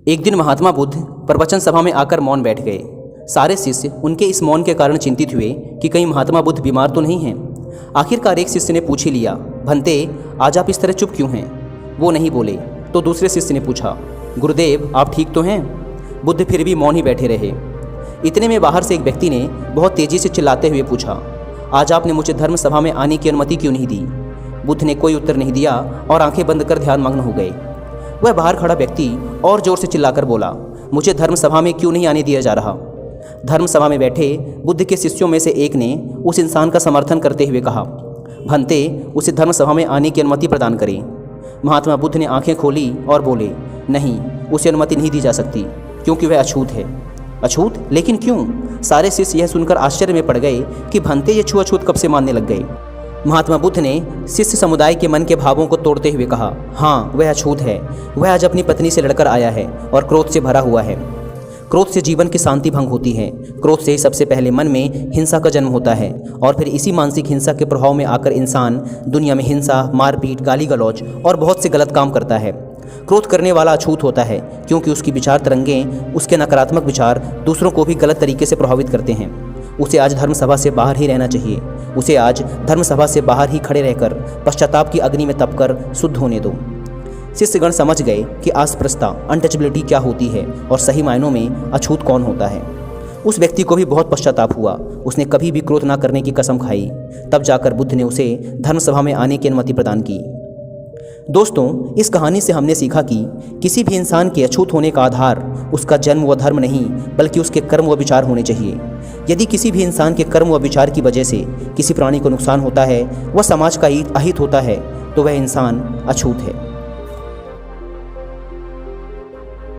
एक दिन महात्मा बुद्ध प्रवचन सभा में आकर मौन बैठ गए। सारे शिष्य उनके इस मौन के कारण चिंतित हुए कि कहीं महात्मा बुद्ध बीमार तो नहीं हैं। आखिरकार एक शिष्य ने पूछ ही लिया, भंते आज आप इस तरह चुप क्यों हैं? वो नहीं बोले तो दूसरे शिष्य ने पूछा, गुरुदेव आप ठीक तो हैं? बुद्ध फिर भी मौन ही बैठे रहे। इतने में बाहर से एक व्यक्ति ने बहुत तेजी से चिल्लाते हुए पूछा, आज आपने मुझे धर्म सभा में आने की अनुमति क्यों नहीं दी? बुद्ध ने कोई उत्तर नहीं दिया और आंखें बंद कर ध्यान मग्न हो गए। वह बाहर खड़ा व्यक्ति और जोर से चिल्लाकर बोला, मुझे धर्म सभा में क्यों नहीं आने दिया जा रहा? धर्म सभा में बैठे बुद्ध के शिष्यों में से एक ने उस इंसान का समर्थन करते हुए कहा, भंते उसे धर्म सभा में आने की अनुमति प्रदान करें। महात्मा बुद्ध ने आंखें खोली और बोले, नहीं, उसे अनुमति नहीं दी जा सकती क्योंकि वह अछूत है। अछूत? लेकिन क्यों? सारे शिष्य यह सुनकर आश्चर्य में पड़ गए कि भंते ये छुआछूत कब से मानने लग गए। महात्मा बुद्ध ने शिष्य समुदाय के मन के भावों को तोड़ते हुए कहा, हाँ वह अछूत है। वह आज अपनी पत्नी से लड़कर आया है और क्रोध से भरा हुआ है। क्रोध से जीवन की शांति भंग होती है। क्रोध से ही सबसे पहले मन में हिंसा का जन्म होता है और फिर इसी मानसिक हिंसा के प्रभाव में आकर इंसान दुनिया में हिंसा, मारपीट, गाली गलौज और बहुत से गलत काम करता है। क्रोध करने वाला अछूत होता है क्योंकि उसकी विचार तरंगें, उसके नकारात्मक विचार दूसरों को भी गलत तरीके से प्रभावित करते हैं। उसे आज धर्म सभा से बाहर ही रहना चाहिए। उसे आज धर्म सभा से बाहर ही खड़े रहकर पश्चाताप की अग्नि में तपकर शुद्ध होने दो। शिष्यगण समझ गए कि अस्पृश्यता, अनटचेबिलिटी क्या होती है और सही मायनों में अछूत कौन होता है। उस व्यक्ति को भी बहुत पश्चाताप हुआ। उसने कभी भी क्रोध न करने की कसम खाई। तब जाकर बुद्ध ने उसे धर्म सभा में आने की अनुमति प्रदान की। दोस्तों, इस कहानी से हमने सीखा कि किसी भी इंसान के अछूत होने का आधार उसका जन्म व धर्म नहीं, बल्कि उसके कर्म व विचार होने चाहिए। यदि किसी भी इंसान के कर्म व विचार की वजह से किसी प्राणी को नुकसान होता है, वह समाज का अहित होता है, तो वह इंसान अछूत है।